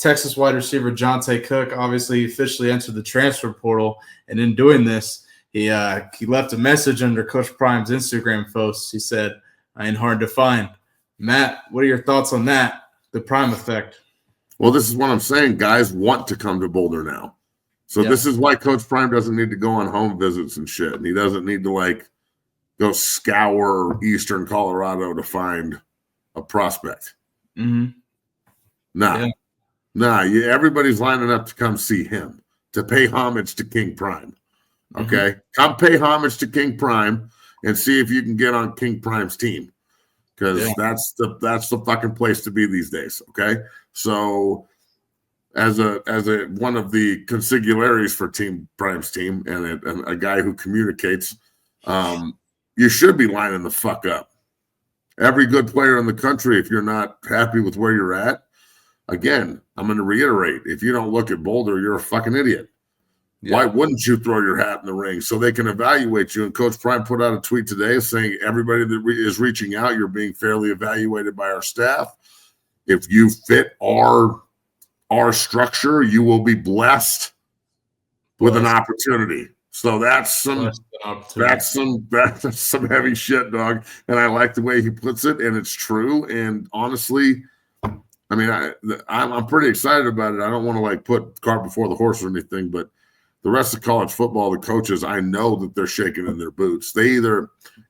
Texas wide receiver Johntay Cook obviously officially entered the transfer portal, and in doing this, he left a message under Coach Prime's Instagram post. He said, "I ain't hard to find." Matt, what are your thoughts on that? The Prime effect. Well, this is what I'm saying. Guys want to come to Boulder now. So This is why Coach Prime doesn't need to go on home visits and shit. And he doesn't need to go scour Eastern Colorado to find a prospect. Mm-hmm. Everybody's lining up to come see him, to pay homage to King Prime. Okay? Come pay homage to King Prime and see if you can get on King Prime's team. Because that's the fucking place to be these days. Okay? So as a one of the consigliaries for Team Prime's team and a guy who communicates, you should be lining the fuck up. Every good player in the country, if you're not happy with where you're at, again, I'm going to reiterate, if you don't look at Boulder, you're a fucking idiot. Yeah. Why wouldn't you throw your hat in the ring so they can evaluate you? And Coach Prime put out a tweet today saying everybody that is reaching out, you're being fairly evaluated by our staff. If you fit our structure, you will be blessed with an opportunity. So that's some heavy shit, dog. And I like the way he puts it, and it's true. And honestly, I mean, I'm pretty excited about it. I don't want to put the cart before the horse or anything, but the rest of college football, the coaches, I know that they're shaking in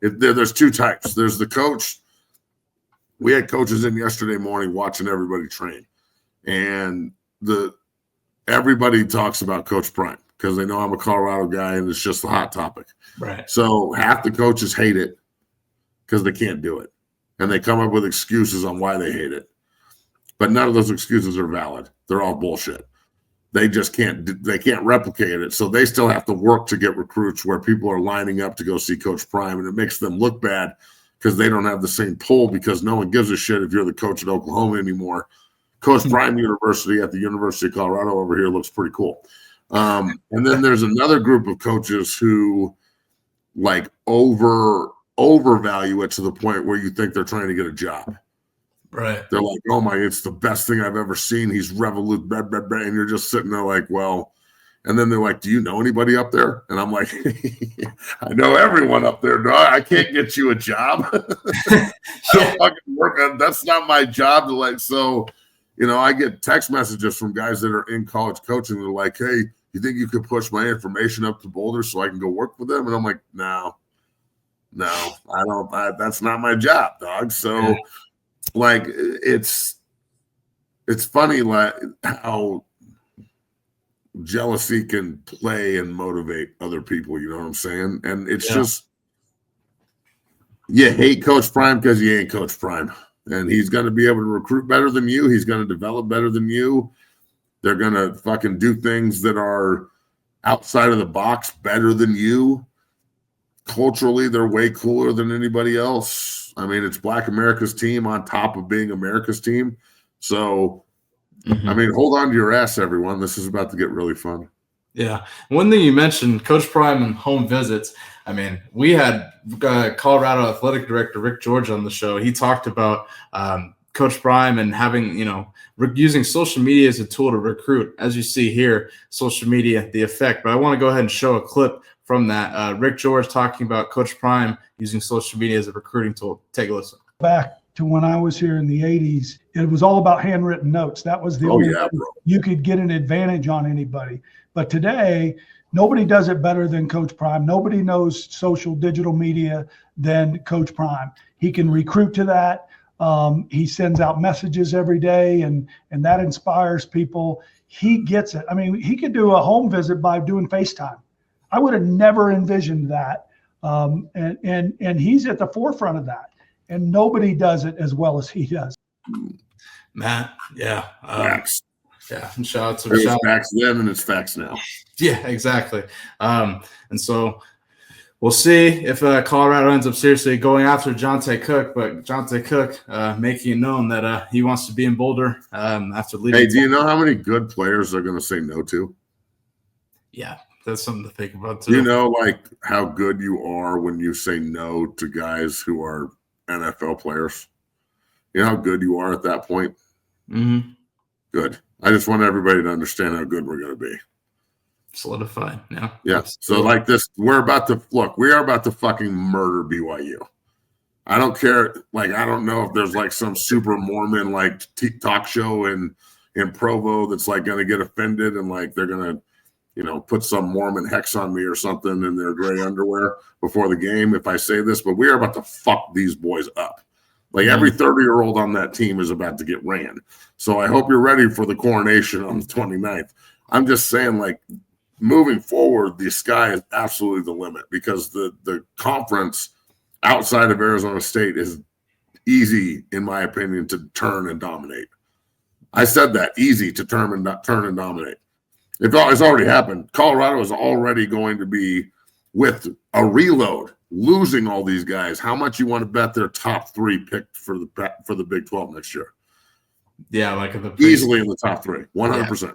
there's two types. There's the coach. We had coaches in yesterday morning watching everybody train, and everybody talks about Coach Prime because they know I'm a Colorado guy and it's just the hot topic. Right. So half the coaches hate it because they can't do it, and they come up with excuses on why they hate it. But none of those excuses are valid. They're all bullshit. They just can't replicate it. So they still have to work to get recruits where people are lining up to go see Coach Prime, and it makes them look bad because they don't have the same pull because no one gives a shit if you're the coach at Oklahoma anymore. Coach Prime University at the University of Colorado over here looks pretty cool. And then there's another group of coaches who overvalue it to the point where you think they're trying to get a job. Right. They're like, oh my, it's the best thing I've ever seen. He's revolutionary. And you're just sitting there like, well, and then they're like, do you know anybody up there? And I'm like, I know everyone up there, dog. I can't get you a job. I don't fucking work on, that's not my job to so, I get text messages from guys that are in college coaching. They're like, hey, you think you could push my information up to Boulder so I can go work with them? And I'm like, no, I don't, that's not my job, dog. So it's funny how jealousy can play and motivate other people, you know what I'm saying? And it's just, you hate Coach Prime because you ain't Coach Prime. And he's going to be able to recruit better than you. He's going to develop better than you. They're going to fucking do things that are outside of the box better than you. Culturally, they're way cooler than anybody else. I mean, it's Black America's team on top of being America's team. So, I mean, hold on to your ass, everyone. This is about to get really fun. Yeah. One thing you mentioned, Coach Prime and home visits. I mean, we had Colorado Athletic Director Rick George on the show. He talked about Coach Prime and having, using social media as a tool to recruit. As you see here, social media, the effect. But I want to go ahead and show a clip from that. Rick George talking about Coach Prime using social media as a recruiting tool. Take a listen. Back to when I was here in the 80s, it was all about handwritten notes. That was the only way you could get an advantage on anybody. But today, nobody does it better than Coach Prime. Nobody knows social digital media than Coach Prime. He can recruit to that. He sends out messages every day, and that inspires people. He gets it. I mean, he could do a home visit by doing FaceTime. I would have never envisioned that. And he's at the forefront of that. And nobody does it as well as he does. Matt, yeah. Facts. Yeah, and shout out to it was facts then and it's facts now. Yeah, exactly. And so we'll see if Colorado ends up seriously going after Johntay Cook, but Johntay Cook making it known that he wants to be in Boulder after leaving. Hey, do you know how many good players they're going to say no to? Yeah, that's something to think about too. You know, how good you are when you say no to guys who are NFL players. You know how good you are at that point? Mm-hmm. Good. I just want everybody to understand how good we're going to be. Solidified. Yeah. Yeah. So like this, we are about to fucking murder BYU. I don't care. Like, I don't know if there's like some super Mormon like talk show in Provo that's like going to get offended and like they're going to, put some Mormon hex on me or something in their gray underwear before the game if I say this, but we are about to fuck these boys up. Like every 30-year-old on that team is about to get ran. So I hope you're ready for the coronation on the 29th. I'm just saying, like, moving forward, the sky is absolutely the limit because the conference outside of Arizona State is easy, in my opinion, to turn and dominate. I said that, easy to turn and dominate. It's already happened. Colorado is already going to be with a reload, losing all these guys. How much you want to bet their top 3 picked for the Big 12 next year? Yeah, like easily in the top 3, 100%.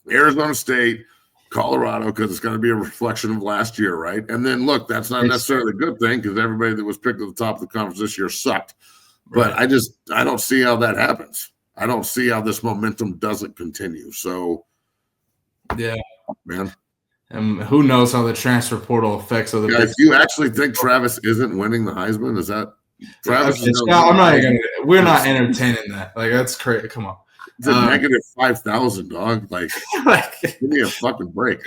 Yeah. Arizona State, Colorado, because it's going to be a reflection of last year, right? And then look, that's not necessarily a good thing because everybody that was picked at the top of the conference this year sucked. But I don't see how that happens. I don't see how this momentum doesn't continue. So, yeah, man. And who knows how the transfer portal affects other guys? You actually think Travis isn't winning the Heisman? Is that Travis? Okay, I'm not even gonna. We're not entertaining that. Like that's crazy. Come on. It's a negative 5,000, dog. Like, give me a fucking break.